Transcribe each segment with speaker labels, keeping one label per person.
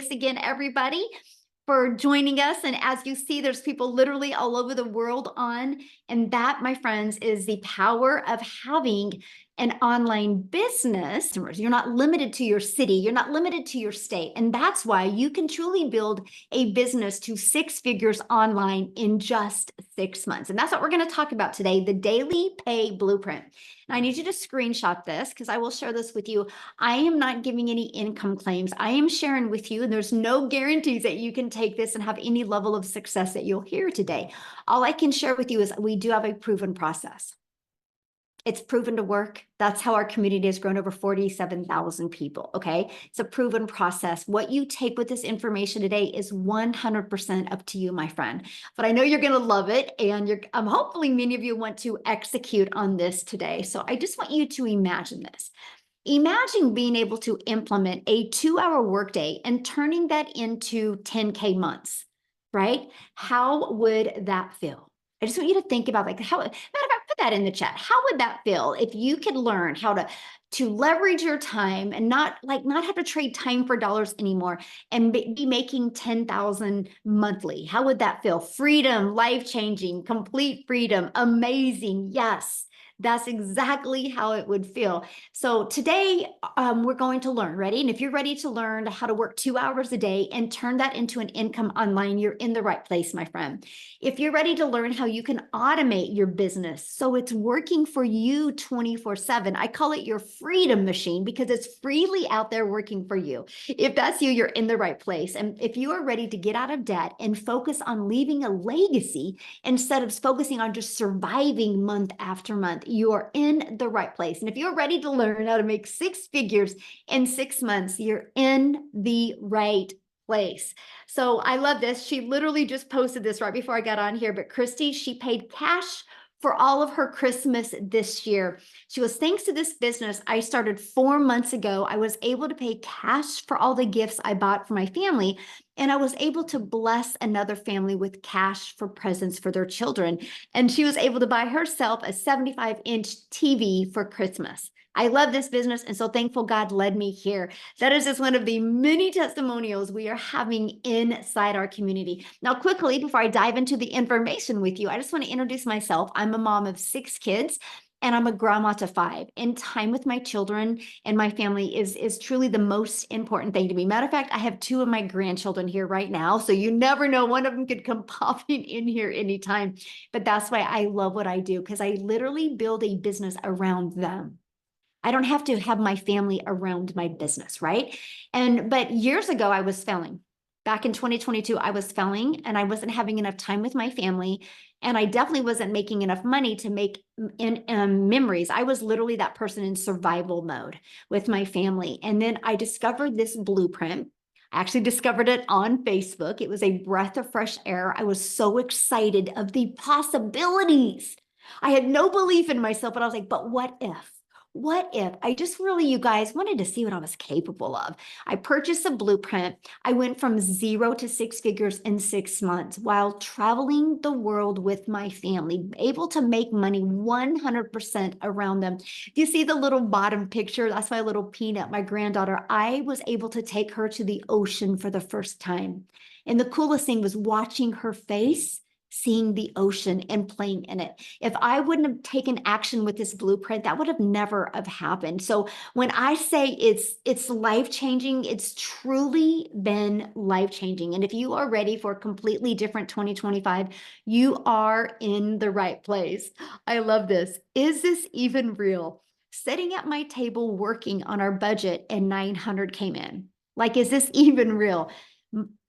Speaker 1: Thanks again, everybody, for joining us. And as you see, there's people literally all over the world on. And that, my friends, is the power of having an online business. You're not limited to your city. You're not limited to your state. And that's why you can truly build a business to 6 figures online in just 6 months. And that's what we're going to talk about today, the daily pay blueprint. And I need you to screenshot this because I will share this with you. I am not giving any income claims. I am sharing with you, and there's no guarantees that you can take this and have any level of success that you'll hear today. All I can share with you is we do have a proven process. It's proven to work. That's how our community has grown over 47,000 people, okay? It's a proven process. What you take with this information today is 100% up to you, my friend. But I know you're gonna love it, and hopefully many of you want to execute on this today. So I just want you to imagine this. Imagine being able to implement a 2-hour workday and turning that into 10K months, right? How would that feel? I just want you to think about, like, matter of fact, put that in the chat. How would that feel if you could learn how to leverage your time and not have to trade time for dollars anymore and be making 10,000 monthly? How would that feel? Freedom, life-changing, complete freedom, amazing. Yes. That's exactly how it would feel. So today we're going to learn, ready? And if you're ready to learn how to work 2 hours a day and turn that into an income online, you're in the right place, my friend. If you're ready to learn how you can automate your business so it's working for you 24/7, I call it your freedom machine because it's freely out there working for you. If that's you, you're in the right place. And if you are ready to get out of debt and focus on leaving a legacy instead of focusing on just surviving month after month, you are in the right place. And if you're ready to learn how to make 6 figures in 6 months, you're in the right place. So I love this. She literally just posted this right before I got on here, but Christy, she paid cash for all of her Christmas this year. She goes, thanks to this business I started 4 months ago, I was able to pay cash for all the gifts I bought for my family. And I was able to bless another family with cash for presents for their children. And she was able to buy herself a 75-inch TV for Christmas. I love this business, and so thankful God led me here. That is just one of the many testimonials we are having inside our community. Now, quickly, before I dive into the information with you, I just want to introduce myself. I'm a mom of 6 kids, and I'm a grandma to 5. And time with my children and my family is truly the most important thing to me. Matter of fact, I have 2 of my grandchildren here right now, so you never know. One of them could come popping in here anytime. But that's why I love what I do, because I literally build a business around them. I don't have to have my family around my business, right? But years ago, I was failing. Back in 2022, I was failing and I wasn't having enough time with my family. And I definitely wasn't making enough money to make memories. I was literally that person in survival mode with my family. And then I discovered this blueprint. I actually discovered it on Facebook. It was a breath of fresh air. I was so excited of the possibilities. I had no belief in myself, but I was like, but what if? What if I just really, you guys, wanted to see what I was capable of? I purchased a blueprint. I went from 0 to 6 figures in 6 months while traveling the world with my family, able to make money 100% around them. Do you see the little bottom picture? That's my little Peanut, my granddaughter. I was able to take her to the ocean for the first time. And the coolest thing was watching her face, seeing the ocean and playing in it. If I wouldn't have taken action with this blueprint, that would have never have happened. So when I say it's life-changing, it's truly been life-changing. And if you are ready for a completely different 2025, you are in the right place. I love this. Is this even real? Sitting at my table working on our budget and 900 came in. Like, is this even real?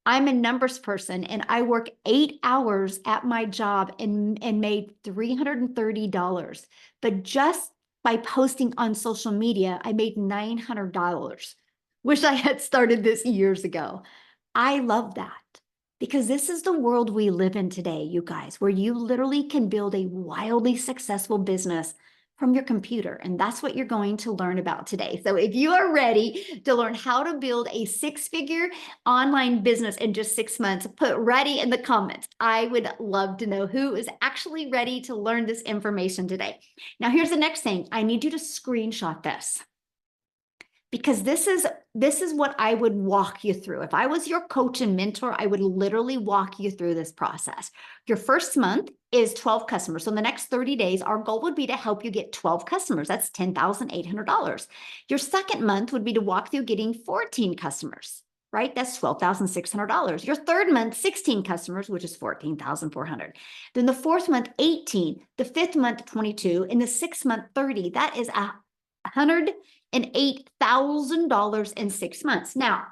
Speaker 1: I'm a numbers person and I work 8 hours at my job and made $330. But just by posting on social media, I made $900. Wish I had started this years ago. I love that because this is the world we live in today, you guys, where you literally can build a wildly successful business from your computer. And that's what you're going to learn about today. So if you are ready to learn how to build a 6-figure online business in just 6 months, put ready in the comments. I would love to know who is actually ready to learn this information today. Now, here's the next thing. I need you to screenshot this. because this is what I would walk you through. If I was your coach and mentor, I would literally walk you through this process. Your first month is 12 customers. So in the next 30 days, our goal would be to help you get 12 customers. That's $10,800. Your second month would be to walk through getting 14 customers, right? That's $12,600. Your third month, 16 customers, which is 14,400. Then the fourth month, 18. The fifth month, 22. And the sixth month, 30. That is $108,000 in 6 months. Now,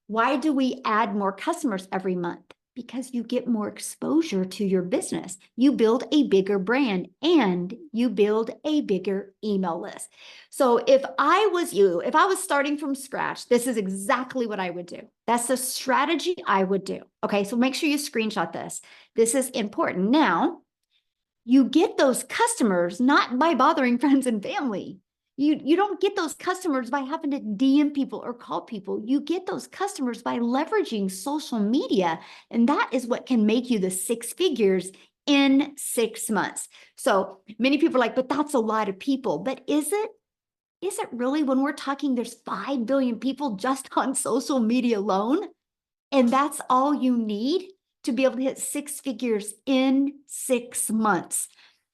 Speaker 1: why do we add more customers every month? Because you get more exposure to your business. You build a bigger brand and you build a bigger email list. So if I was you, if I was starting from scratch, this is exactly what I would do. That's the strategy I would do. Okay, so make sure you screenshot this. This is important. Now, you get those customers not by bothering friends and family. You don't get those customers by having to DM people or call people. You get those customers by leveraging social media. And that is what can make you the 6 figures in 6 months. So many people are like, but that's a lot of people. But is it? Is it really? When we're talking, there's 5 billion people just on social media alone. And that's all you need to be able to hit 6 figures in 6 months.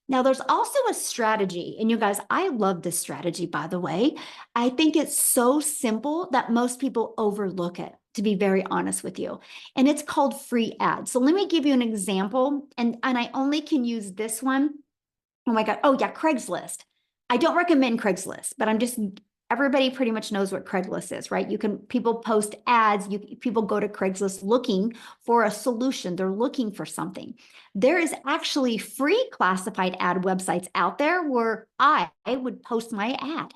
Speaker 1: Now, there's also a strategy, and you guys, I love this strategy, by the way. I think it's so simple that most people overlook it, to be very honest with you. And it's called free ads. So let me give you an example, and I only can use this one. Oh my God. Oh yeah, Craigslist. I don't recommend Craigslist, but everybody pretty much knows what Craigslist is, right? People post ads, people go to Craigslist looking for a solution. They're looking for something. There is actually free classified ad websites out there where I would post my ad.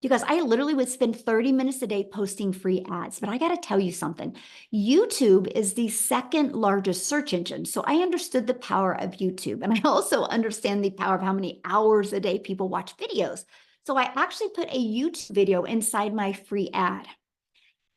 Speaker 1: You guys, I literally would spend 30 minutes a day posting free ads, but I got to tell you something. YouTube is the second largest search engine. So I understood the power of YouTube. And I also understand the power of how many hours a day people watch videos. So I actually put a YouTube video inside my free ad.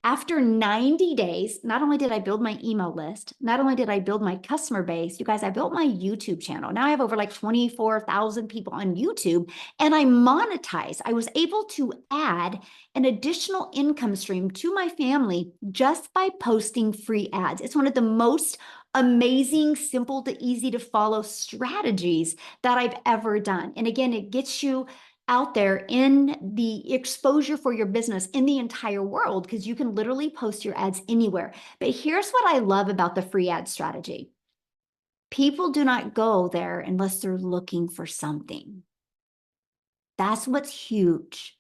Speaker 1: After 90 days, not only did I build my email list, not only did I build my customer base, you guys, I built my YouTube channel. Now I have over like 24,000 people on YouTube and I monetize. I was able to add an additional income stream to my family just by posting free ads. It's one of the most amazing, simple to easy to follow strategies that I've ever done. And again, it gets you out there in the exposure for your business in the entire world, because you can literally post your ads anywhere. But here's what I love about the free ad strategy. People do not go there unless they're looking for something. That's what's huge.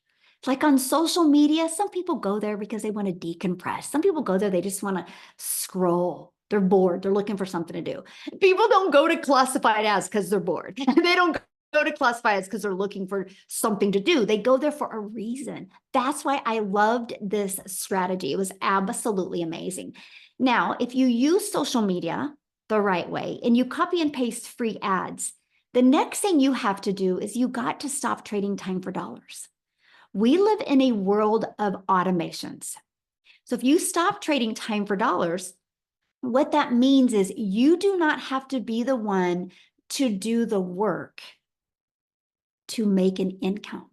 Speaker 1: Like on social media, some people go there because they want to decompress. Some people go there, they just want to scroll. They're bored. They're looking for something to do. People don't go to classified ads because they're bored. They don't go to classifieds because they're looking for something to do. They go there for a reason. That's why I loved this strategy. It was absolutely amazing. Now, if you use social media the right way and you copy and paste free ads, the next thing you have to do is you got to stop trading time for dollars. We live in a world of automations. So if you stop trading time for dollars, what that means is you do not have to be the one to do the work to make an income.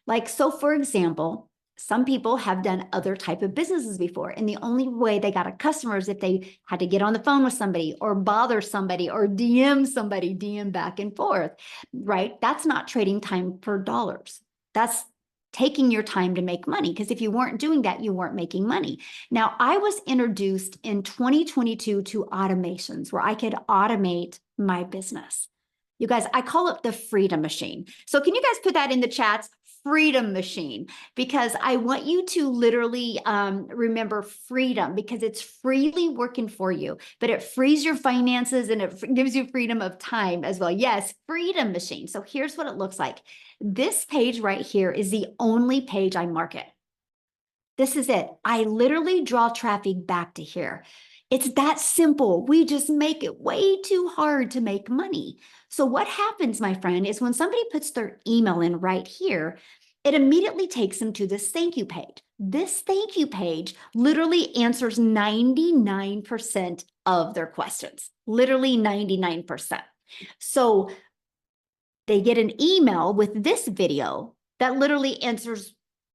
Speaker 1: Like, so for example, some people have done other type of businesses before, and the only way they got a customer is if they had to get on the phone with somebody or bother somebody or DM somebody, DM back and forth, right? That's not trading time for dollars. That's taking your time to make money, because if you weren't doing that, you weren't making money. Now, I was introduced in 2022 to automations where I could automate my business. You guys, I call it the freedom machine. So can you guys put that in the chats? Freedom machine, because I want you to literally remember freedom, because it's freely working for you, but it frees your finances and it gives you freedom of time as well. Yes, freedom machine. So here's what it looks like. This page right here is the only page I market. This is it. I literally draw traffic back to here. It's that simple. We just make it way too hard to make money. So what happens, my friend, is when somebody puts their email in right here, it immediately takes them to this thank you page. This thank you page literally answers 99% of their questions, literally 99%. So they get an email with this video that literally answers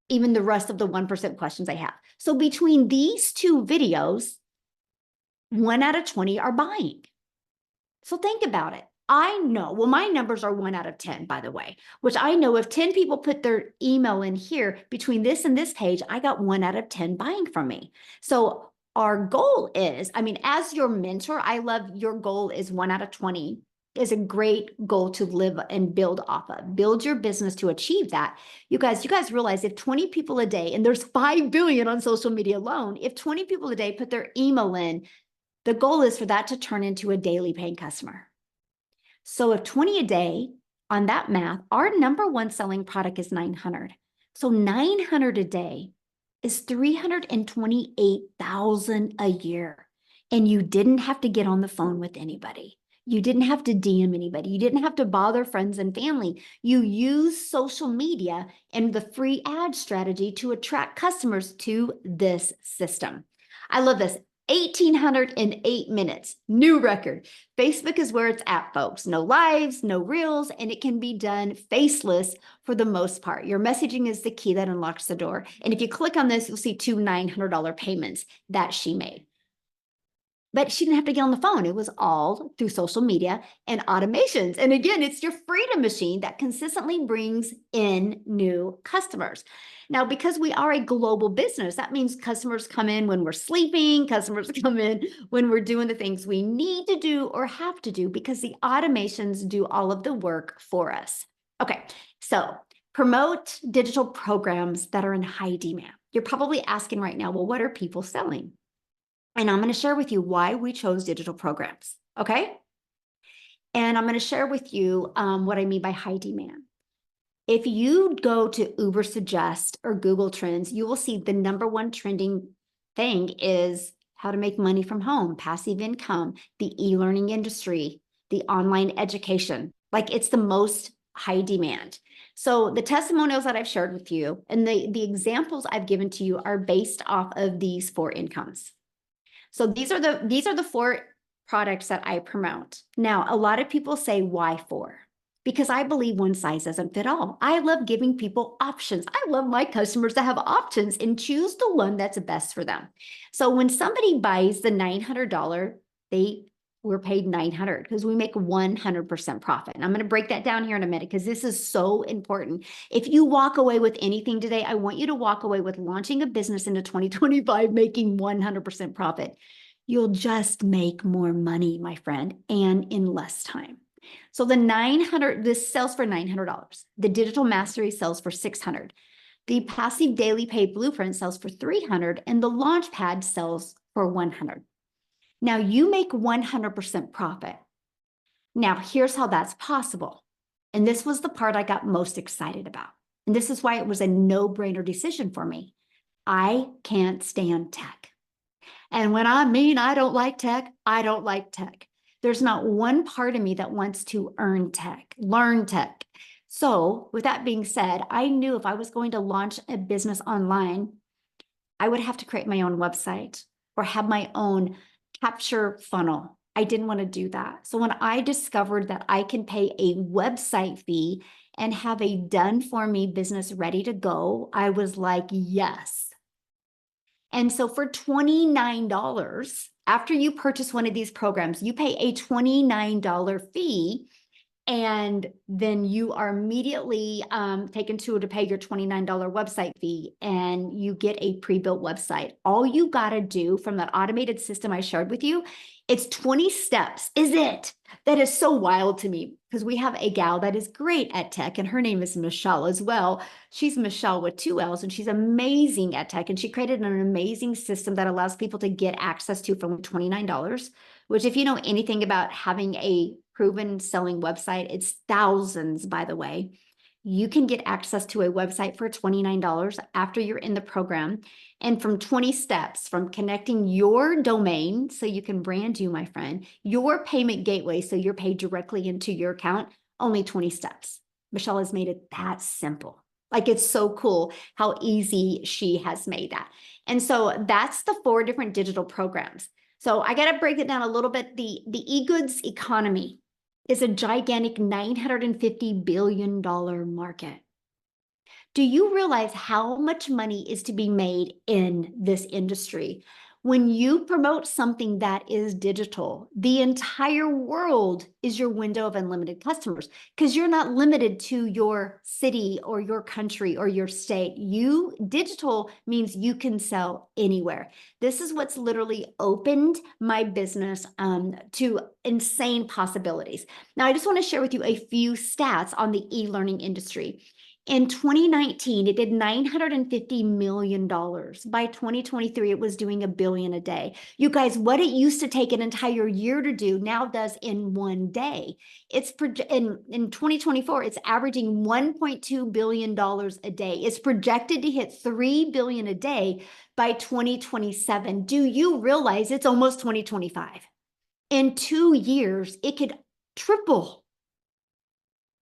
Speaker 1: even the rest of the 1% questions I have. So between these two videos, 1 out of 20 are buying. So think about it. I know, well, my numbers are 1 out of 10, by the way, which I know if 10 people put their email in here between this and this page, I got 1 out of 10 buying from me. So our goal is, I mean, as your mentor, I love your goal is 1 out of 20 is a great goal to live and build off of. Build your business to achieve that. You guys realize if 20 people a day, and there's 5 billion on social media alone, if 20 people a day put their email in, the goal is for that to turn into a daily paying customer. So if 20 a day on that math, our number one selling product is 900. So 900 a day is 328,000 a year. And you didn't have to get on the phone with anybody. You didn't have to DM anybody. You didn't have to bother friends and family. You use social media and the free ad strategy to attract customers to this system. I love this. 1,808 minutes, new record. Facebook is where it's at, folks. No lives, no reels, and it can be done faceless for the most part. Your messaging is the key that unlocks the door. And if you click on this, you'll see 2 $900 payments that she made. But she didn't have to get on the phone. It was all through social media and automations. And again, it's your freedom machine that consistently brings in new customers. Now, because we are a global business, that means customers come in when we're sleeping, customers come in when we're doing the things we need to do or have to do because the automations do all of the work for us. Okay, so promote digital programs that are in high demand. You're probably asking right now, well, what are people selling? And I'm going to share with you why we chose digital programs, okay? And I'm going to share with you what I mean by high demand. If you go to Uber Suggest or Google Trends, you will see the number one trending thing is how to make money from home, passive income, the e-learning industry, the online education. Like it's the most high demand. So the testimonials that I've shared with you and the examples I've given to you are based off of these 4 incomes. So these are the 4 products that I promote. Now, a lot of people say, why 4? Because I believe one size doesn't fit all. I love giving people options. I love my customers to have options and choose the one that's best for them. So when somebody buys the $900, we're paid $900 because we make 100% profit. And I'm going to break that down here in a minute because this is so important. If you walk away with anything today, I want you to walk away with launching a business into 2025, making 100% profit. You'll just make more money, my friend, and in less time. So the 900, this sells for $900. The digital mastery sells for $600. The passive daily pay blueprint sells for $300 and the launch pad sells for $100. Now you make 100% profit. Now here's how that's possible. And this was the part I got most excited about. And this is why it was a no-brainer decision for me. I can't stand tech. And when I mean I don't like tech, I don't like tech. There's not one part of me that wants to learn tech. So with that being said, I knew if I was going to launch a business online, I would have to create my own website or have my own capture funnel. I didn't want to do that. So when I discovered that I can pay a website fee and have a done for me business ready to go, I was like, yes. And so for $29, after you purchase one of these programs, you pay a $29 fee. And then you are immediately taken to pay your $29 website fee and you get a pre-built website. All you got to do from that automated system I shared with you, it's 20 steps, is it? That is so wild to me because we have a gal that is great at tech and her name is Michelle as well. She's Michelle with 2 L's and she's amazing at tech and she created an amazing system that allows people to get access to from $29, which if you know anything about having a proven selling website, it's thousands, by the way. You can get access to a website for $29 after you're in the program. And from 20 steps, from connecting your domain so you can brand you, my friend, your payment gateway so you're paid directly into your account, only 20 steps. Michelle has made it that simple. Like it's so cool how easy she has made that. And so that's the 4 different digital programs. So I got to break it down a little bit. The e-goods economy is a gigantic $950 billion market. Do you realize how much money is to be made in this industry? When you promote something that is digital, the entire world is your window of unlimited customers because you're not limited to your city or your country or your state. Digital means you can sell anywhere. This is what's literally opened my business to insane possibilities. Now, I just want to share with you a few stats on the e-learning industry. In 2019, it did $950 million. By 2023, it was doing $1 billion a day. You guys, what it used to take an entire year to do now does in one day. It's in 2024, it's averaging $1.2 billion a day. It's projected to hit $3 billion a day by 2027. Do you realize it's almost 2025? In 2 years, it could triple.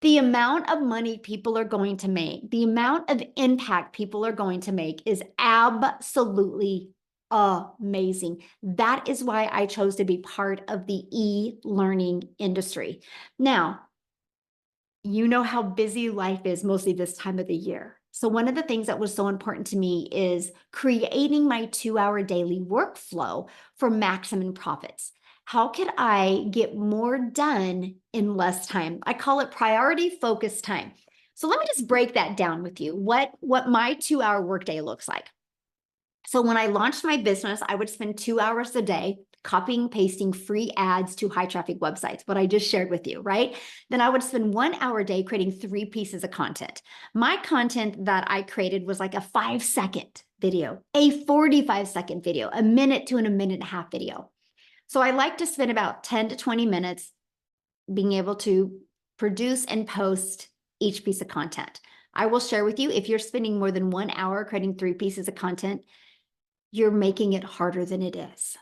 Speaker 1: The amount of money people are going to make, the amount of impact people are going to make is absolutely amazing. That is why I chose to be part of the e-learning industry. Now, you know how busy life is mostly this time of the year. So one of the things that was so important to me is creating my 2-hour daily workflow for maximum profits. How could I get more done in less time? I call it priority focused time. So let me just break that down with you, what my 2-hour workday looks like. So when I launched my business, I would spend 2 hours a day copying, pasting free ads to high traffic websites, what I just shared with you, right? Then I would spend 1 hour a day creating 3 pieces of content. My content that I created was like a 5-second video, a 45-second video, a minute to a minute and a half video. So I like to spend about 10 to 20 minutes being able to produce and post each piece of content. I will share with you, if you're spending more than 1 hour creating 3 pieces of content, you're making it harder than it is.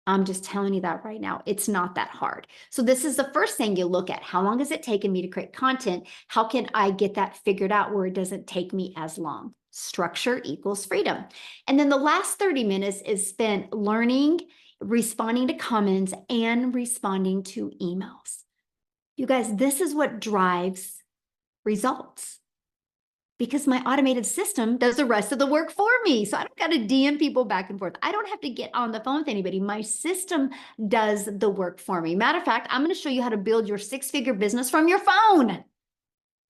Speaker 1: I'm just telling you that right now. It's not that hard. So this is the first thing you look at. How long has it taken me to create content? How can I get that figured out where it doesn't take me as long? Structure equals freedom. And then the last 30 minutes is spent learning, responding to comments, and responding to emails. You guys, this is what drives results, because my automated system does the rest of the work for me. So I don't got to DM people back and forth. I don't have to get on the phone with anybody. My system does the work for me. Matter of fact, I'm going to show you how to build your 6-figure business from your phone.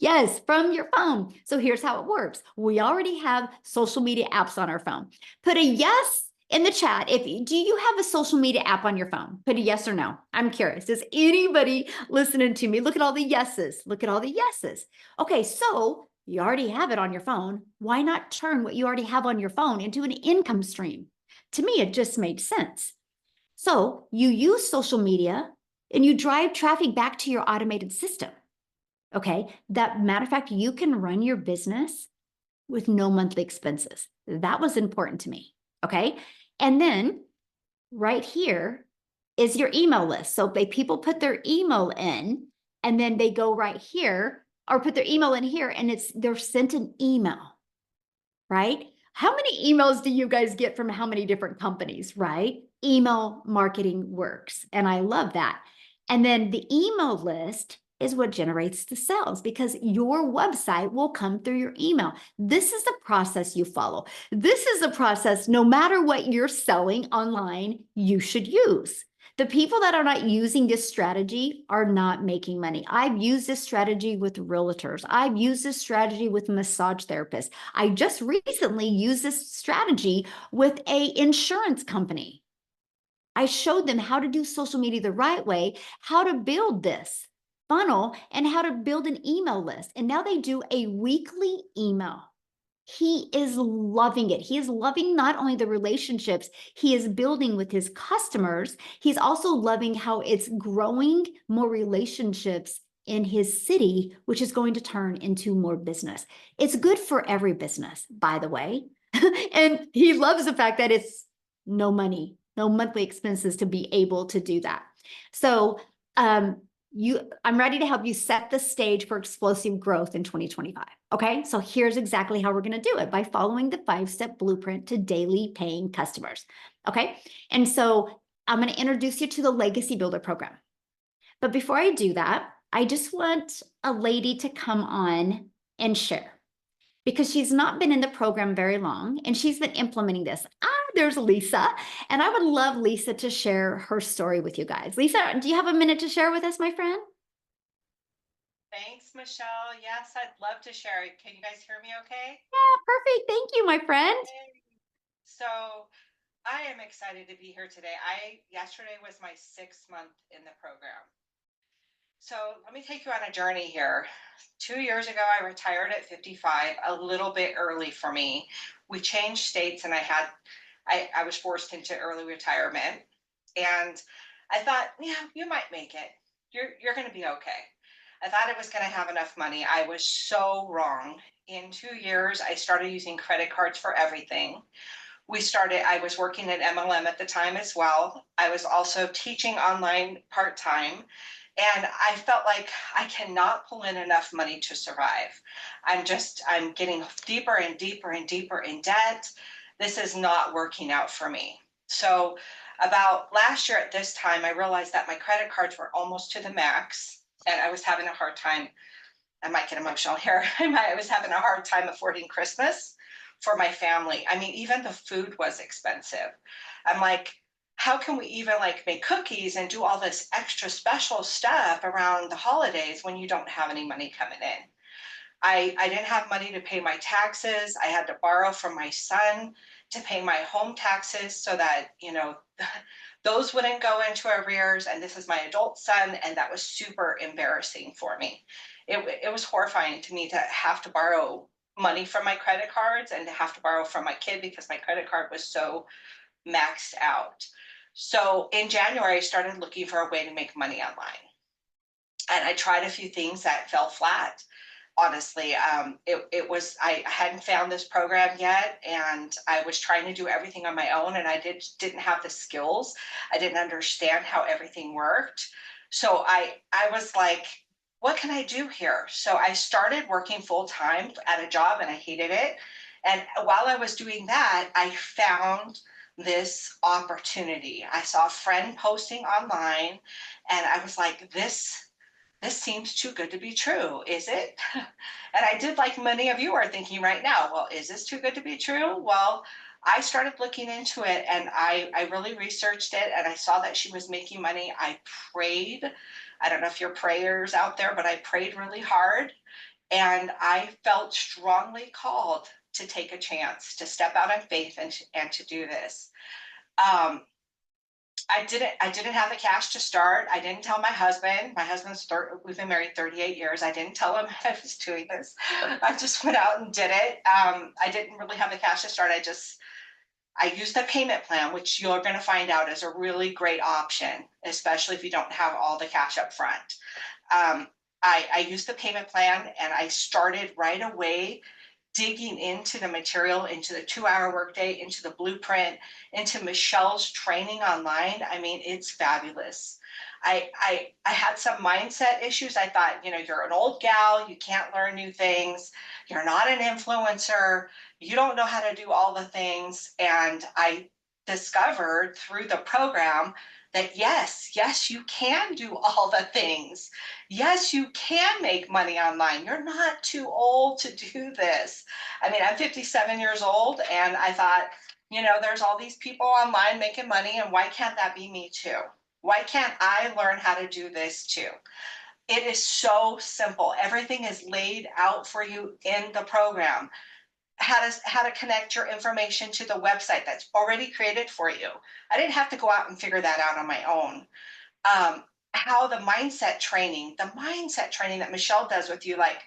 Speaker 1: Yes, from your phone. So here's how it works. We already have social media apps on our phone. Put a yes in the chat. Do you have a social media app on your phone? Put a yes or no. I'm curious. Does anybody listening to me? Look at all the yeses. Look at all the yeses. Okay, so you already have it on your phone. Why not turn what you already have on your phone into an income stream? To me, it just made sense. So you use social media and you drive traffic back to your automated system. Okay, that matter of fact, you can run your business with no monthly expenses. That was important to me. Okay, and then right here is your email list. So if people put their email in and then they go right here, or put their email in here, and they're sent an email, right? How many emails do you guys get from how many different companies, right? Email marketing works, and I love that. And then the email list is what generates the sales, because your website will come through your email. This is the process you follow. This is the process, no matter what you're selling online, you should use. The people that are not using this strategy are not making money. I've used this strategy with realtors. I've used this strategy with massage therapists. I just recently used this strategy with an insurance company. I showed them how to do social media the right way, how to build this funnel, and how to build an email list. And now they do a weekly email. He is loving it. He is loving not only the relationships he is building with his customers, he's also loving how it's growing more relationships in his city, which is going to turn into more business. It's good for every business, by the way. And he loves the fact that it's no money, no monthly expenses to be able to do that. So I'm ready to help you set the stage for explosive growth in 2025. Okay, so here's exactly how we're going to do it, by following the 5-step blueprint to daily paying customers. Okay, and so I'm going to introduce you to the Legacy Builder program. But before I do that, I just want a lady to come on and share, because she's not been in the program very long and she's been implementing this. There's Lisa. And I would love Lisa to share her story with you guys. Lisa, do you have a minute to share with us, my friend?
Speaker 2: Thanks, Michelle. Yes, I'd love to share it. Can you guys hear me okay?
Speaker 1: Yeah, perfect. Thank you, my friend.
Speaker 2: Yay. So I am excited to be here today. Yesterday was my 6th month in the program. So let me take you on a journey here. 2 years ago, I retired at 55, a little bit early for me. We changed states and I was forced into early retirement. And I thought, yeah, you might make it. You're gonna be okay. I thought I was gonna have enough money. I was so wrong. In 2 years, I started using credit cards for everything. I was working at MLM at the time as well. I was also teaching online part-time. And I felt like I cannot pull in enough money to survive. I'm getting deeper and deeper and deeper in debt. This is not working out for me. So, about last year at this time, I realized that my credit cards were almost to the max, and I was having a hard time. I might get emotional here. I was having a hard time affording Christmas for my family. I mean, even the food was expensive. I'm like, how can we even like make cookies and do all this extra special stuff around the holidays when you don't have any money coming in? I didn't have money to pay my taxes. I had to borrow from my son to pay my home taxes so that, those wouldn't go into arrears. And this is my adult son. And that was super embarrassing for me. It was horrifying to me to have to borrow money from my credit cards and to have to borrow from my kid because my credit card was so maxed out. So in January, I started looking for a way to make money online. And I tried a few things that fell flat. Honestly, it was I hadn't found this program yet, and I was trying to do everything on my own, and didn't have the skills. I didn't understand how everything worked. So I was like, what can I do here? So I started working full time at a job, and I hated it. And while I was doing that, I found this opportunity. I saw a friend posting online, and I was like, this seems too good to be true. Is it? And I did, like many of you are thinking right now, well, is this too good to be true? Well, I started looking into it and I really researched it and I saw that she was making money. I prayed. I don't know if you're prayers out there, but I prayed really hard and I felt strongly called to take a chance, to step out on faith and to do this. Um, I didn't have the cash to start. I didn't tell my husband. We've been married 38 years. I didn't tell him I was doing this. I just went out and did it. I didn't really have the cash to start. I used the payment plan, which you're going to find out is a really great option, especially if you don't have all the cash up front. I used the payment plan and I started right away digging into the material, into the 2 hour workday, into the blueprint, into Michelle's training online. I mean, it's fabulous. I had some mindset issues. I thought, you're an old gal, you can't learn new things, you're not an influencer, you don't know how to do all the things. And I discovered through the program that yes, you can do all the things. Yes, you can make money online. You're not too old to do this. I mean, I'm 57 years old, and I thought, there's all these people online making money, and why can't that be me too? Why can't I learn how to do this too? It is so simple. Everything is laid out for you in the program. How to connect your information to the website that's already created for you. I didn't have to go out and figure that out on my own. How the mindset training that Michelle does with you, like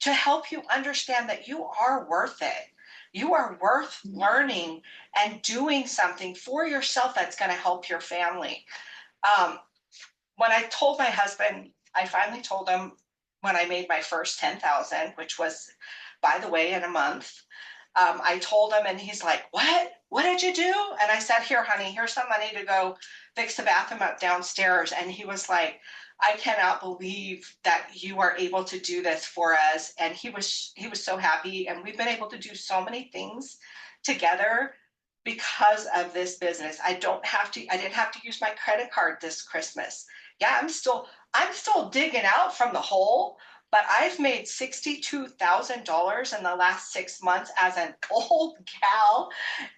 Speaker 2: to help you understand that you are worth it. You are worth learning and doing something for yourself that's going to help your family. Um, when I told my husband, I finally told him when I made my first 10,000, which was, by the way, in a month. I told him, and he's like, "What? What did you do?" And I said, "Here, honey, here's some money to go fix the bathroom up downstairs." And he was like, "I cannot believe that you are able to do this for us." And he was so happy, and we've been able to do so many things together because of this business. I didn't have to use my credit card this Christmas. Yeah, I'm still digging out from the hole, but I've made $62,000 in the last 6 months as an old gal.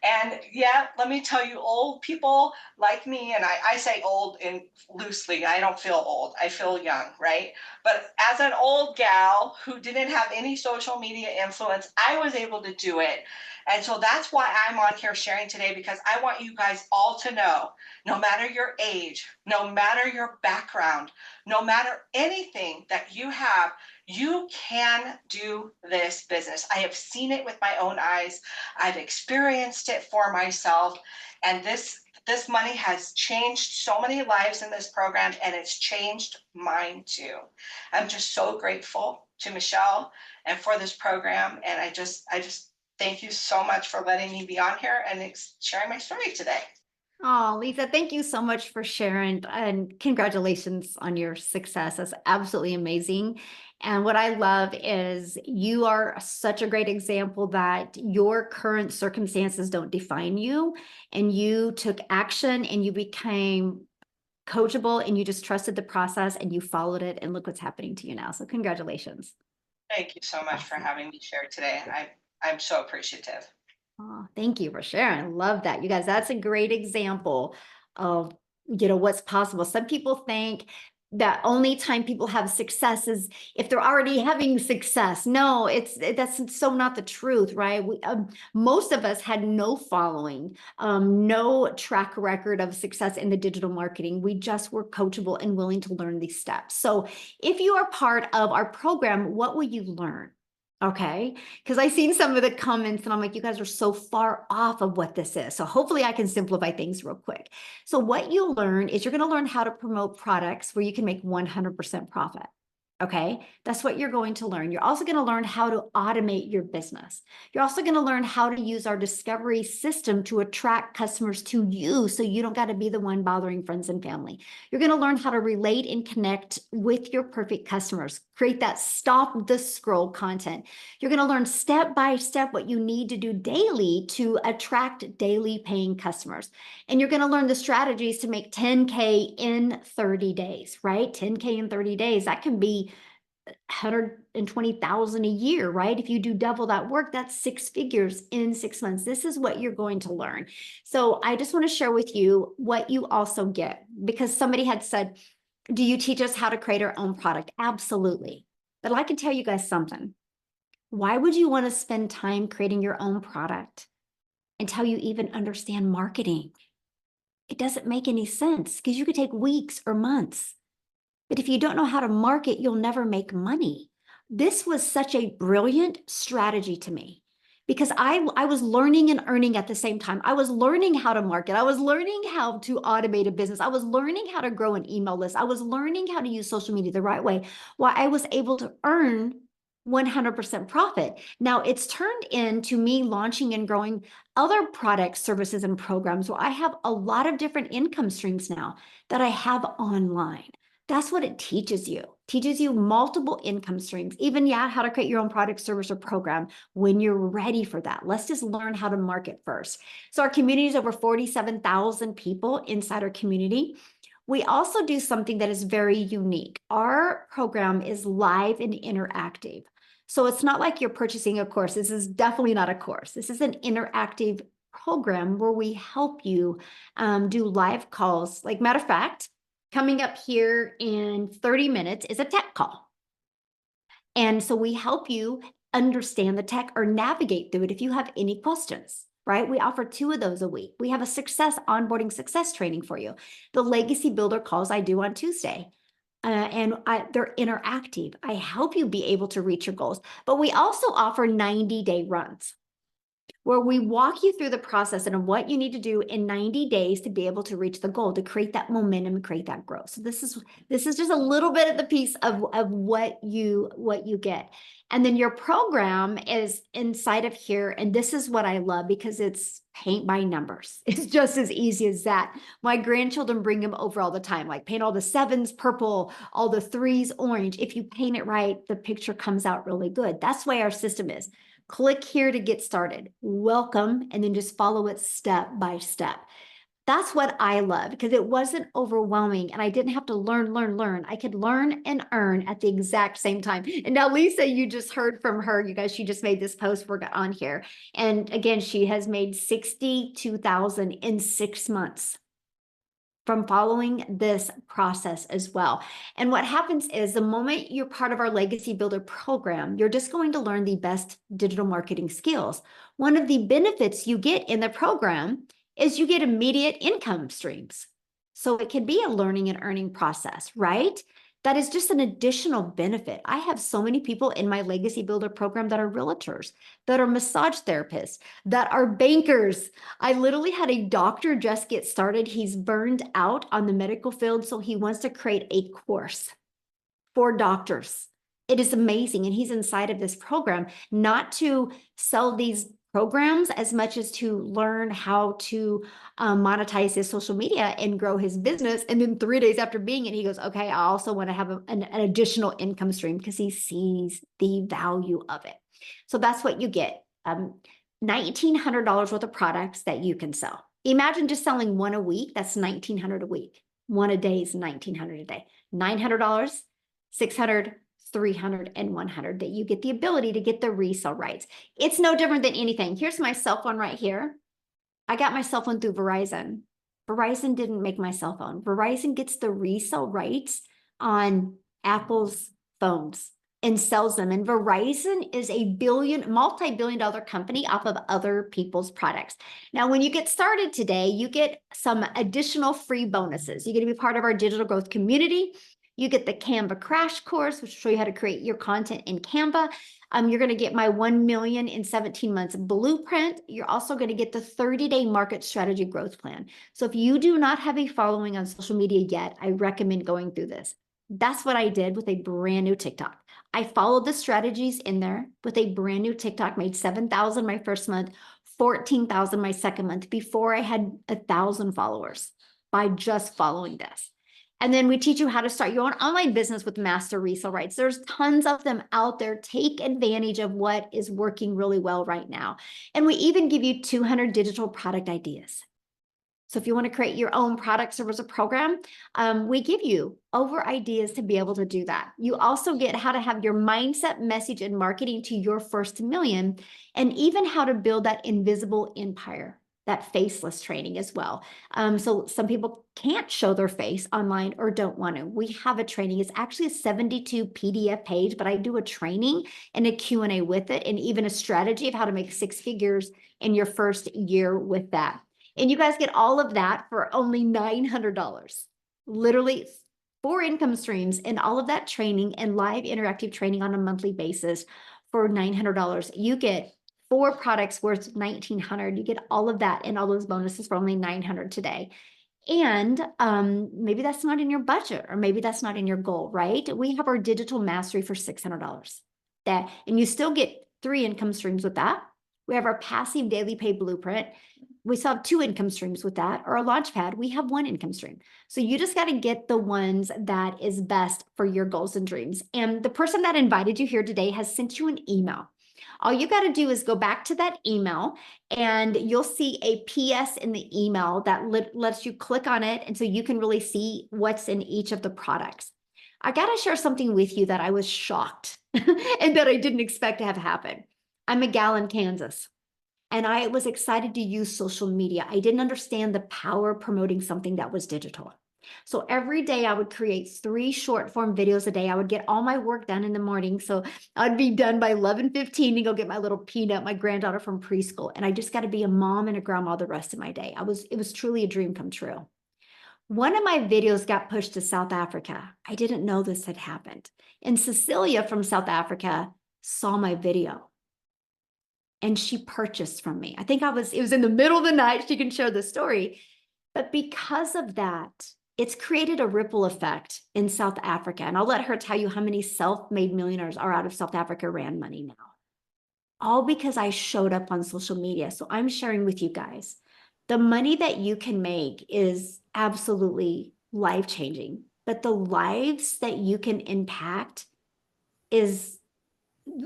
Speaker 2: And yeah, let me tell you, old people like me, and I say old in loosely, I don't feel old, I feel young, right? But as an old gal who didn't have any social media influence, I was able to do it. And so that's why I'm on here sharing today, because I want you guys all to know, no matter your age, no matter your background, no matter anything that you have, you can do this business. I have seen it with my own eyes. I've experienced it for myself. And this money has changed so many lives in this program, and it's changed mine too. I'm just so grateful to Michelle and for this program. And I just thank you so much for letting me be on here and sharing my story today.
Speaker 1: Oh, Lisa, thank you so much for sharing and congratulations on your success. That's absolutely amazing. And what I love is you are such a great example that your current circumstances don't define you, and you took action and you became coachable and you just trusted the process and you followed it, and look what's happening to you now. So congratulations.
Speaker 2: Thank you so much for
Speaker 1: Awesome.
Speaker 2: having me share today. I'm so appreciative.
Speaker 1: Oh, thank you for sharing. Love that. You guys, that's a great example of, what's possible. Some people think that only time people have success is if they're already having success. No, that's so not the truth, right? Most of us had no following, no track record of success in the digital marketing. We just were coachable and willing to learn these steps. So if you are part of our program, what will you learn? Okay. Because I seen some of the comments and I'm like, you guys are so far off of what this is. So hopefully I can simplify things real quick. So what you'll learn is you're going to learn how to promote products where you can make 100% profit. Okay, that's what you're going to learn. You're also going to learn how to automate your business. You're also going to learn how to use our discovery system to attract customers to you so you don't got to be the one bothering friends and family. You're going to learn how to relate and connect with your perfect customers, create that stop the scroll content. You're going to learn step by step what you need to do daily to attract daily paying customers. And you're going to learn the strategies to make 10K in 30 days, right? 10K in 30 days, that can be 120,000 a year, right? If you do double that work, that's six figures in 6 months. This is what you're going to learn. So I just want to share with you what you also get, because somebody had said, do you teach us how to create our own product? Absolutely. But I can tell you guys something. Why would you want to spend time creating your own product until you even understand marketing? It doesn't make any sense because you could take weeks or months. But if you don't know how to market, you'll never make money. This was such a brilliant strategy to me because I was learning and earning at the same time. I was learning how to market. I was learning how to automate a business. I was learning how to grow an email list. I was learning how to use social media the right way while I was able to earn 100% profit. Now it's turned into me launching and growing other products, services, and programs where I have a lot of different income streams now that I have online. That's what it teaches you multiple income streams, even how to create your own product, service, or program when you're ready for that. Let's just learn how to market first. So our community is over 47,000 people inside our community. We also do something that is very unique. Our program is live and interactive. So it's not like you're purchasing a course. This is definitely not a course. This is an interactive program where we help you do live calls. Like, matter of fact, coming up here in 30 minutes is a tech call. And so we help you understand the tech or navigate through it if you have any questions, right? We offer 2 of those a week. We have a onboarding success training for you. The legacy builder calls I do on Tuesday. They're interactive. I help you be able to reach your goals, but we also offer 90-day runs where we walk you through the process and what you need to do in 90 days to be able to reach the goal, to create that momentum and create that growth. So this is just a little bit of the piece of what you get. And then your program is inside of here. And this is what I love because it's paint by numbers. It's just as easy as that. My grandchildren bring them over all the time, like paint all the 7s purple, all the 3s orange. If you paint it right, the picture comes out really good. That's why our system is. Click here to get started. Welcome, and then just follow it step by step. That's what I love because it wasn't overwhelming and I didn't have to learn. I could learn and earn at the exact same time. And now, Lisa, you just heard from her. You guys, she just made this post we're on here. And again, she has made 62,000 in 6 months from following this process as well. And what happens is the moment you're part of our Legacy Builder program, you're just going to learn the best digital marketing skills. One of the benefits you get in the program is you get immediate income streams. So it can be a learning and earning process, right? That is just an additional benefit. I have so many people in my Legacy Builder program that are realtors, that are massage therapists, that are bankers. I literally had a doctor just get started. He's burned out on the medical field, so he wants to create a course for doctors. It is amazing. And he's inside of this program, not to sell these programs as much as to learn how to monetize his social media and grow his business. And then 3 days after being it, he goes, okay, I also want to have an additional income stream because he sees the value of it. So that's what you get. $1,900 worth of products that you can sell. Imagine just selling one a week. That's $1,900 a week. One a day is $1,900 a day. $900, 600, 300, and 100 that you get the ability to get the resale rights. It's no different than anything. Here's my cell phone right here. I got my cell phone through Verizon. Verizon didn't make my cell phone. Verizon gets the resale rights on Apple's phones and sells them. And Verizon is a multi-billion dollar company off of other people's products. Now, when you get started today, you get some additional free bonuses. You get to be part of our digital growth community. You get the Canva crash course, which will show you how to create your content in Canva. You're going to get my 1 million in 17 months blueprint. You're also going to get the 30-day market strategy growth plan. So if you do not have a following on social media yet, I recommend going through this. That's what I did with a brand new TikTok. I followed the strategies in there with a brand new TikTok, made 7,000 my first month, 14,000 my second month before I had 1,000 followers by just following this. And then we teach you how to start your own online business with master resale rights. There's tons of them out there. Take advantage of what is working really well right now. And we even give you 200 digital product ideas. So if you want to create your own product, service, or program, we give you over ideas to be able to do that. You also get how to have your mindset, message, and marketing to your first million, and even how to build that invisible empire, that faceless training as well. So some people can't show their face online or don't want to. We have a training. It's actually a 72 PDF page, but I do a training and a Q&A with it, and even a strategy of how to make 6 figures in your first year with that. And you guys get all of that for only $900. Literally 4 income streams and all of that training and live interactive training on a monthly basis for $900. You get 4 products worth $1,900. You get all of that and all those bonuses for only $900 today. And maybe that's not in your budget, or maybe that's not in your goal, right? We have our digital mastery for $600. And you still get 3 income streams with that. We have our passive daily pay blueprint. We still have 2 income streams with that, or a launch pad. We have 1 income stream. So you just got to get the ones that is best for your goals and dreams. And the person that invited you here today has sent you an email. All you got to do is go back to that email and you'll see a PS in the email that lets you click on it. And so you can really see what's in each of the products. I got to share something with you that I was shocked and that I didn't expect to have happen. I'm a gal in Kansas. And I was excited to use social media. I didn't understand the power of promoting something that was digital. So every day I would create 3 short form videos a day. I would get all my work done in the morning. So I'd be done by 11:15 and go get my little Peanut, my granddaughter from preschool. And I just got to be a mom and a grandma the rest of my day. It was truly a dream come true. One of my videos got pushed to South Africa. I didn't know this had happened. And Cecilia from South Africa saw my video. And she purchased from me. I think it was in the middle of the night. She can share the story. But because of that, it's created a ripple effect in South Africa. And I'll let her tell you how many self-made millionaires are out of South Africa ran money now. All because I showed up on social media. So I'm sharing with you guys. The money that you can make is absolutely life-changing. But the lives that you can impact is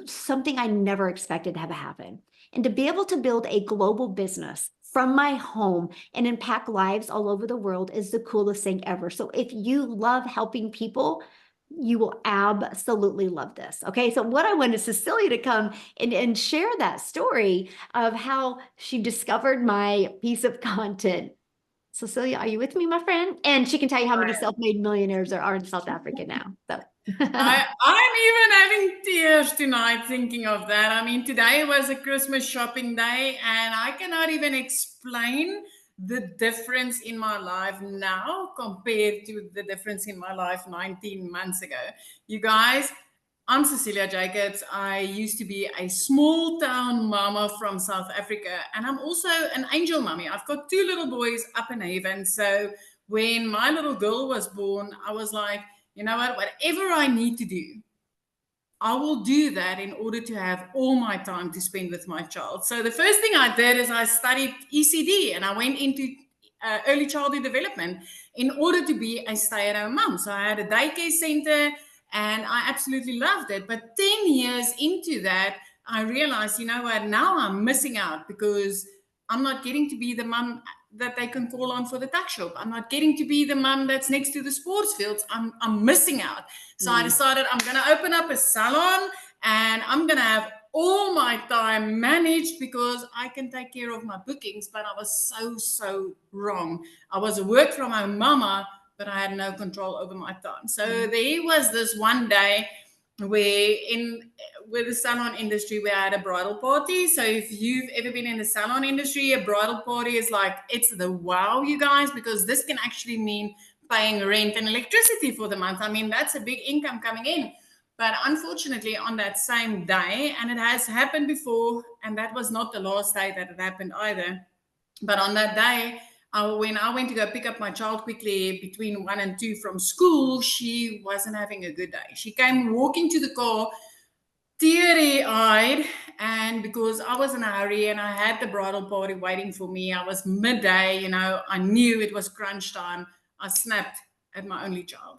Speaker 1: something I never expected to have happen. And to be able to build a global business from my home and impact lives all over the world is the coolest thing ever. So if you love helping people, you will absolutely love this. Okay. So what I wanted Cecilia to come and share that story of how she discovered my piece of content. Cecilia, are you with me, my friend? And she can tell you how many self-made millionaires there are in South Africa now. So
Speaker 3: I'm even having tears tonight thinking of that. I mean, today was a Christmas shopping day, and I cannot even explain the difference in my life now compared to the difference in my life 19 months ago. You guys, I'm Cecilia Jacobs. I used to be a small town mama from South Africa, and I'm also an angel mummy. I've got two little boys up in Haven. So when my little girl was born, I was like, you know what, whatever I need to do, I will do that in order to have all my time to spend with my child. So the first thing I did is I studied ECD and I went into early childhood development in order to be a stay-at-home mom. So I had a daycare center and I absolutely loved it. But 10 years into that, I realized, you know what, now I'm missing out because I'm not getting to be the mom that they can call on for the tuck shop. I'm not getting to be the mom that's next to the sports fields. I'm missing out. So I decided I'm going to open up a salon and I'm going to have all my time managed because I can take care of my bookings. But I was so wrong. I was a work from home mama, but I had no control over my time. So there was this one day where in with the salon industry we had a bridal party. So if you've ever been in the salon industry, a bridal party is like, it's the wow, you guys, because this can actually mean paying rent and electricity for the month. I mean, that's a big income coming in. But unfortunately, on that same day, and it has happened before, and that was not the last day that it happened either. But on that day, when I went to go pick up my child quickly between 1 and 2 from school, she wasn't having a good day. She came walking to the car, teary eyed, and because I was in a hurry and I had the bridal party waiting for me, I was midday, I knew it was crunch time. I snapped at my only child.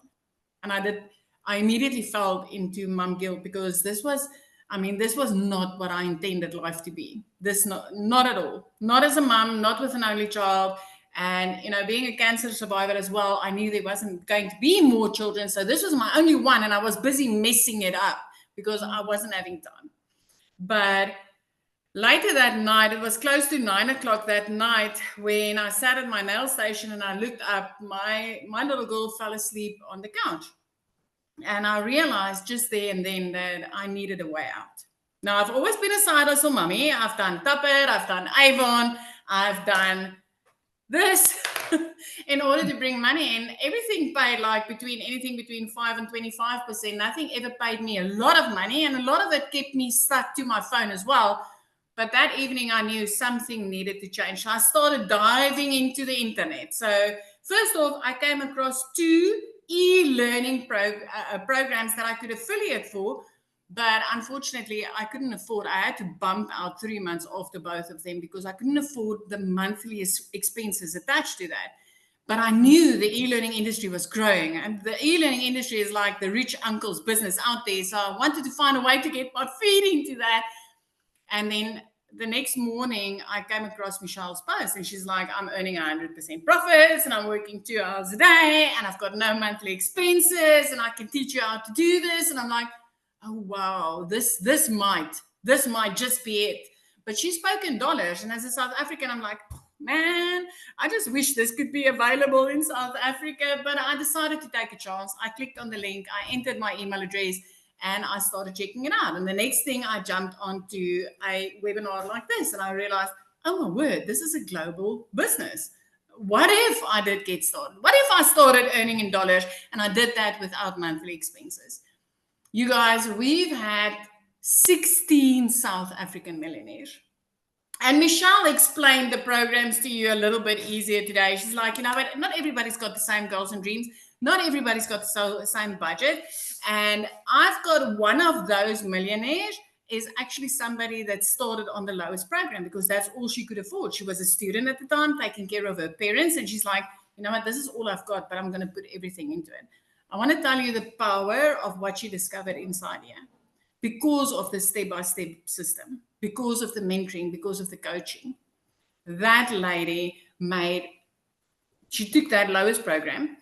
Speaker 3: And I immediately fell into mum guilt because this was not what I intended life to be. This not at all. Not as a mum, not with an only child. And being a cancer survivor as well, I knew there wasn't going to be more children. So this was my only one, and I was busy messing it up because I wasn't having time. But later that night, it was close to 9 o'clock that night when I sat at my nail station and I looked up, my little girl fell asleep on the couch. And I realized just there and then that I needed a way out. Now, I've always been a side hustle mummy. I've done Tuppet, I've done Avon, I've done this in order to bring money in. Everything paid like anything between 5 and 25%. Nothing ever paid me a lot of money, and a lot of it kept me stuck to my phone as well. But that evening I knew something needed to change. So I started diving into the internet. So first off, I came across two e-learning programs that I could affiliate for. But unfortunately, I couldn't afford. I had to bump out 3 months after both of them because I couldn't afford the monthly expenses attached to that. But I knew the e-learning industry was growing, and the e-learning industry is like the rich uncle's business out there. So I wanted to find a way to get my feet into that. And then the next morning, I came across Michelle's post, and she's like, I'm earning 100% profits, and I'm working 2 hours a day, and I've got no monthly expenses, and I can teach you how to do this. And I'm like, oh wow, this might just be it. But she spoke in dollars, and as a South African, I'm like, man, I just wish this could be available in South Africa. But I decided to take a chance. I clicked on the link, I entered my email address, and I started checking it out. And the next thing, I jumped onto a webinar like this, and I realized, oh my word, this is a global business. What if I did get started? What if I started earning in dollars and I did that without monthly expenses? You guys, we've had 16 South African millionaires. And Michelle explained the programs to you a little bit easier today. She's like, but not everybody's got the same goals and dreams. Not everybody's got the same budget. And I've got one of those millionaires is actually somebody that started on the lowest program because that's all she could afford. She was a student at the time, taking care of her parents. And she's like, this is all I've got, but I'm going to put everything into it. I want to tell you the power of what she discovered inside here because of the step-by-step system, because of the mentoring, because of the coaching. That lady she took that lowest program.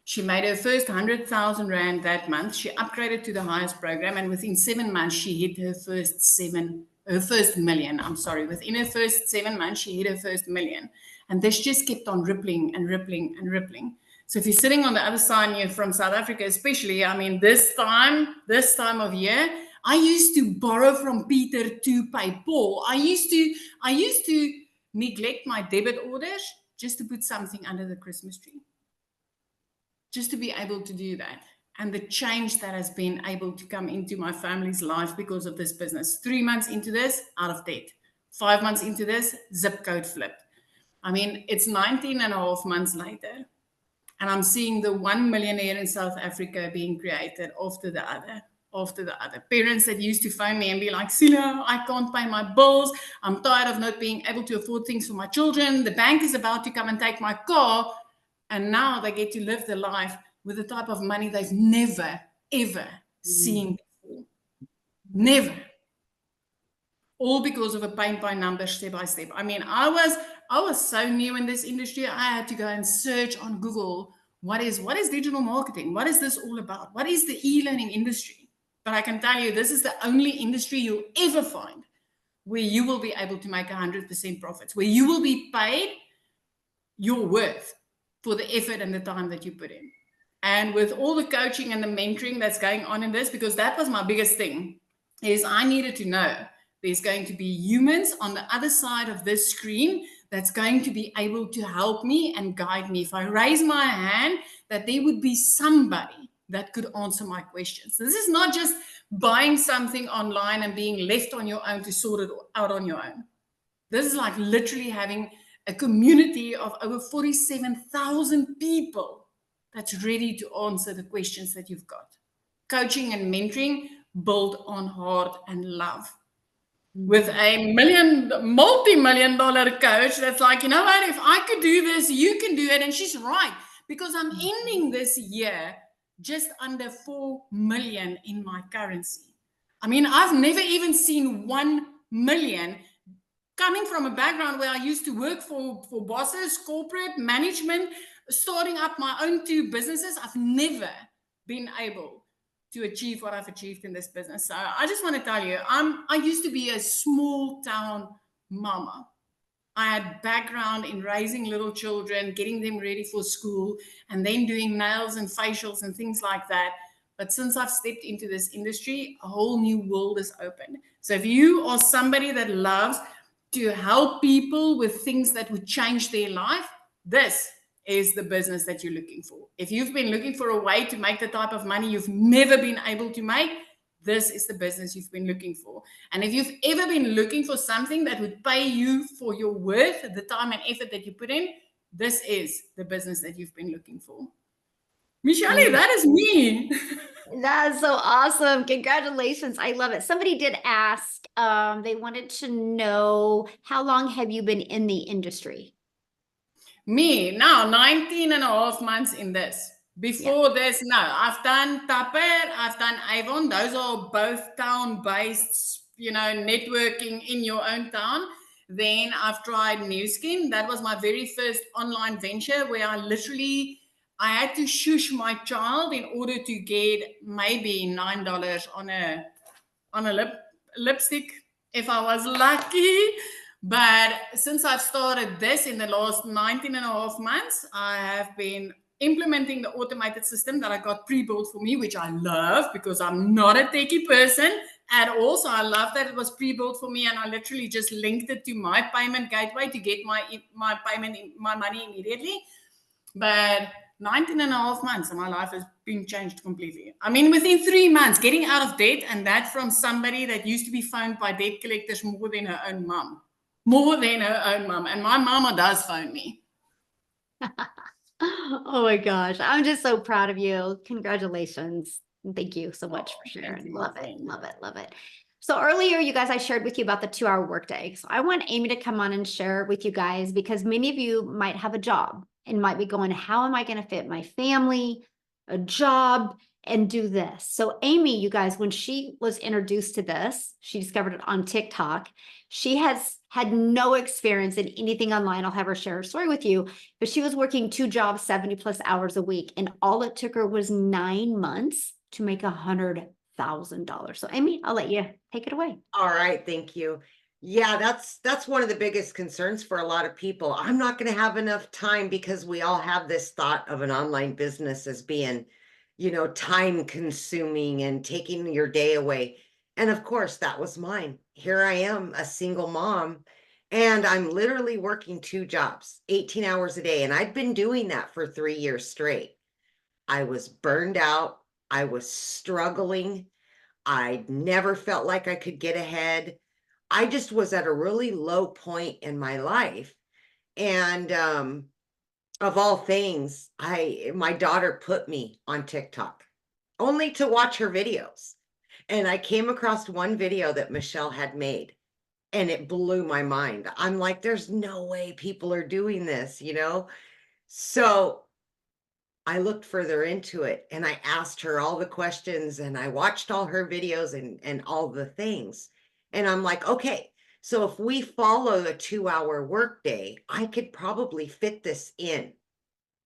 Speaker 3: She made her first 100,000 Rand that month. She upgraded to the highest program, and within 7 months, she hit her first million. I'm sorry. Within her first 7 months, she hit her first million. And this just kept on rippling and rippling and rippling. So if you're sitting on the other side, you're from South Africa, especially, I mean, this time of year, I used to borrow from Peter to pay Paul. I used to neglect my debit orders just to put something under the Christmas tree, just to be able to do that. And the change that has been able to come into my family's life because of this business. 3 months into this, out of debt. 5 months into this, zip code flipped. I mean, it's 19 and a half months later, and I'm seeing the one millionaire in South Africa being created after the other. After the other. Parents that used to phone me and be like, Sila, I can't pay my bills. I'm tired of not being able to afford things for my children. The bank is about to come and take my car. And now they get to live the life with the type of money they've never, ever seen before. Never. All because of a paint by number, step by step. I mean, I was so new in this industry. I had to go and search on Google, what is digital marketing? What is this all about? What is the e-learning industry? But I can tell you, this is the only industry you'll ever find where you will be able to make 100% profits, where you will be paid your worth for the effort and the time that you put in. And with all the coaching and the mentoring that's going on in this, because that was my biggest thing, is I needed to know there's going to be humans on the other side of this screen that's going to be able to help me and guide me. If I raise my hand, that there would be somebody that could answer my questions. This is not just buying something online and being left on your own to sort it out on your own. This is like literally having a community of over 47,000 people that's ready to answer the questions that you've got. Coaching and mentoring built on heart and love. With a multi-million dollar coach that's like, you know what, if I could do this, you can do it. And she's right, because I'm ending this year just under 4 million in my currency. I mean, I've never even seen 1 million. Coming from a background where I used to work for bosses, corporate management, starting up my own 2 businesses, I've never been able to achieve what I've achieved in this business. So I just want to tell you, I used to be a small town mama. I had background in raising little children, getting them ready for school, and then doing nails and facials and things like that. But since I've stepped into this industry, a whole new world is open. So if you are somebody that loves to help people with things that would change their life, this is the business that you're looking for. If you've been looking for a way to make the type of money you've never been able to make, this is the business you've been looking for. And if you've ever been looking for something that would pay you for your worth, the time and effort that you put in, this is the business that you've been looking for. Michelle, that is me.
Speaker 1: That's so awesome. Congratulations. I love it. Somebody did ask, they wanted to know, how long have you been in the industry?
Speaker 3: Me, now 19 and a half months in this. Before this, no, I've done Tapper, I've done Avon. Those are both town-based, networking in your own town. Then I've tried New Skin. That was my very first online venture where I had to shush my child in order to get maybe $9 on a lipstick if I was lucky. But since I've started this in the last 19 and a half months, I have been implementing the automated system that I got pre-built for me, which I love because I'm not a techie person at all. So I love that it was pre-built for me, and I literally just linked it to my payment gateway to get my money immediately. But 19 and a half months and my life has been changed completely. I mean, within 3 months, getting out of debt, and that from somebody that used to be phoned by debt collectors more than her own mom. And my mama does phone me.
Speaker 1: Oh my gosh. I'm just so proud of you. Congratulations. Thank you so much for sharing. Love it. Love it. Love it. So earlier, you guys, I shared with you about the 2-hour workday. So I want Amy to come on and share with you guys, because many of you might have a job and might be going, how am I going to fit my family, a job, and do this. So Amy, you guys, when she was introduced to this, she discovered it on TikTok. She has had no experience in anything online. I'll have her share her story with you, but she was working 2 jobs, 70 plus hours a week. And all it took her was 9 months to make $100,000. So Amy, I'll let you take it away.
Speaker 4: All right, thank you. Yeah, that's one of the biggest concerns for a lot of people. I'm not going to have enough time, because we all have this thought of an online business as being, time consuming and taking your day away. And of course, that was mine. Here I am, a single mom, and I'm literally working 2 jobs, 18 hours a day. And I'd been doing that for 3 years straight. I was burned out. I was struggling. I never felt like I could get ahead. I just was at a really low point in my life. And of all things, my daughter put me on TikTok only to watch her videos. And I came across one video that Michelle had made, and it blew my mind. I'm like, there's no way people are doing this. So I looked further into it, and I asked her all the questions, and I watched all her videos and all the things. And I'm like, okay, so if we follow a 2-hour workday, I could probably fit this in.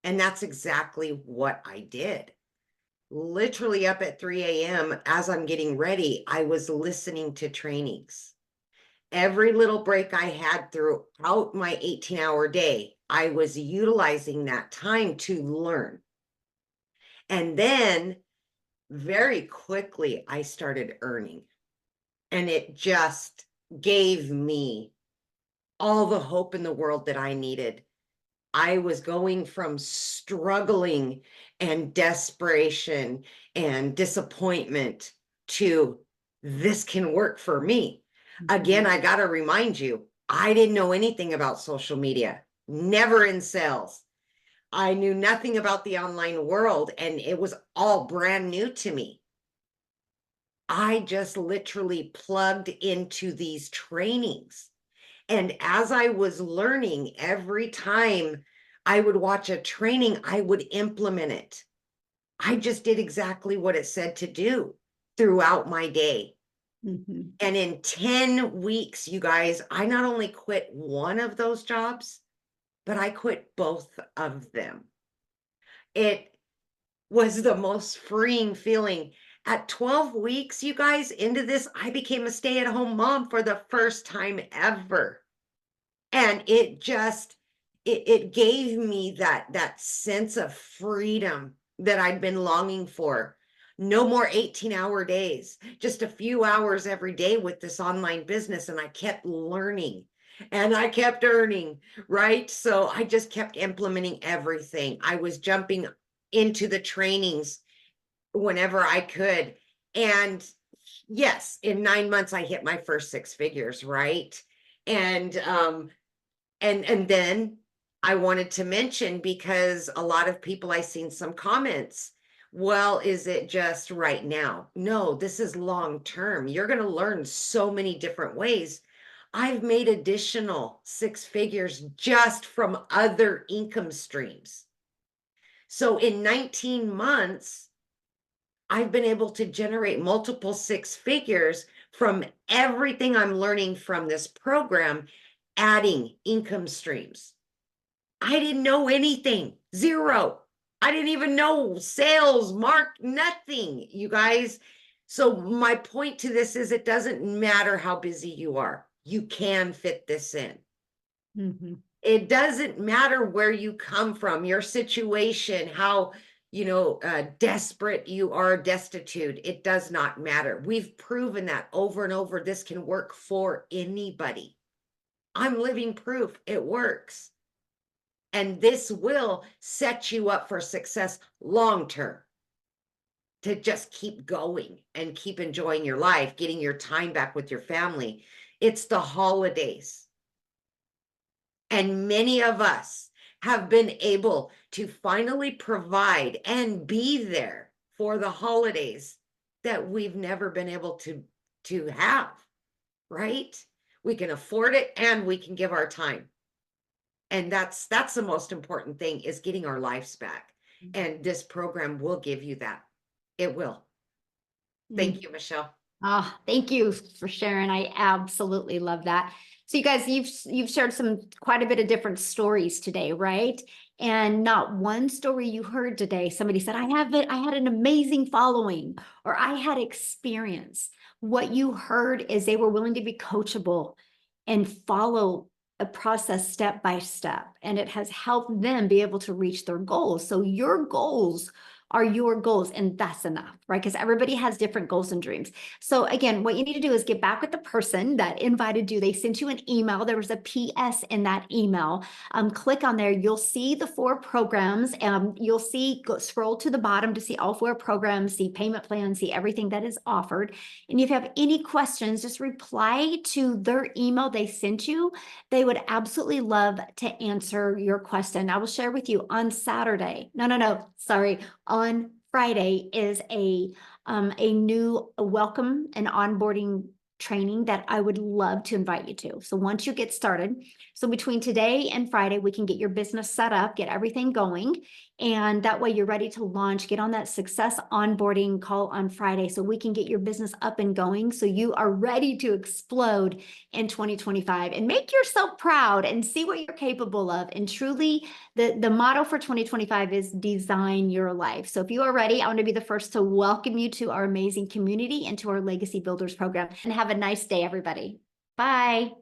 Speaker 4: And that's exactly what I did. Literally up at 3 a.m. as I'm getting ready, I was listening to trainings. Every little break I had throughout my 18-hour day, I was utilizing that time to learn. And then very quickly, I started earning. And it just gave me all the hope in the world that I needed. I was going from struggling and desperation and disappointment to, this can work for me. Again, I got to remind you, I didn't know anything about social media, never in sales. I knew nothing about the online world, and it was all brand new to me. I just literally plugged into these trainings. And as I was learning, every time I would watch a training, I would implement it. I just did exactly what it said to do throughout my day.
Speaker 1: Mhm.
Speaker 4: And in 10 weeks, you guys, I not only quit one of those jobs, but I quit both of them. It was the most freeing feeling. At 12 weeks, you guys, into this, I became a stay-at-home mom for the first time ever. And it gave me that sense of freedom that I'd been longing for. No more 18-hour days, just a few hours every day with this online business. And I kept learning and I kept earning, right? So I just kept implementing everything. I was jumping into the trainings whenever I could. And yes, in 9 months, I hit my first 6 figures, right? And then I wanted to mention, because a lot of people, I seen some comments, well, is it just right now? No, this is long term. You're going to learn so many different ways. I've made additional 6 figures just from other income streams. So in 19 months, I've been able to generate multiple 6 figures from everything I'm learning from this program, adding income streams. I didn't know anything, zero. I didn't even know sales, nothing, you guys. So my point to this is, it doesn't matter how busy you are, you can fit this in.
Speaker 1: Mhm.
Speaker 4: It doesn't matter where you come from, your situation, how desperate you are, destitute. It does not matter. We've proven that over and over. This can work for anybody. I'm living proof it works. And this will set you up for success long term, to just keep going and keep enjoying your life, getting your time back with your family. It's the holidays. And many of us have been able to finally provide and be there for the holidays that we've never been able to have, right? We can afford it and we can give our time. And that's the most important thing, is getting our lives back. And this program will give you that. It will. Thank you, Michelle.
Speaker 1: Oh, thank you for sharing. I absolutely love that. So you guys, you've shared quite a bit of different stories today, right? And not one story you heard today, somebody said, I had an amazing following, or I had experience. What you heard is they were willing to be coachable and follow a process step by step. And it has helped them be able to reach their goals. So your goals are your goals, and that's enough, right? Because everybody has different goals and dreams. So again, what you need to do is get back with the person that invited you. They sent you an email. There was a PS in that email. Click on there. You'll see the 4 programs. You'll see, scroll to the bottom to see all 4 programs, see payment plans, see everything that is offered. And if you have any questions, just reply to their email they sent you. They would absolutely love to answer your question. I will share with you on Saturday. No, sorry. On Friday is a new welcome and onboarding training that I would love to invite you to. So once you get started, so between today and Friday, we can get your business set up, get everything going. And that way you're ready to launch, get on that success onboarding call on Friday so we can get your business up and going. So you are ready to explode in 2025 and make yourself proud and see what you're capable of. And truly the motto for 2025 is design your life. So if you are ready, I want to be the first to welcome you to our amazing community and to our Legacy Builders program. And have a nice day, everybody. Bye.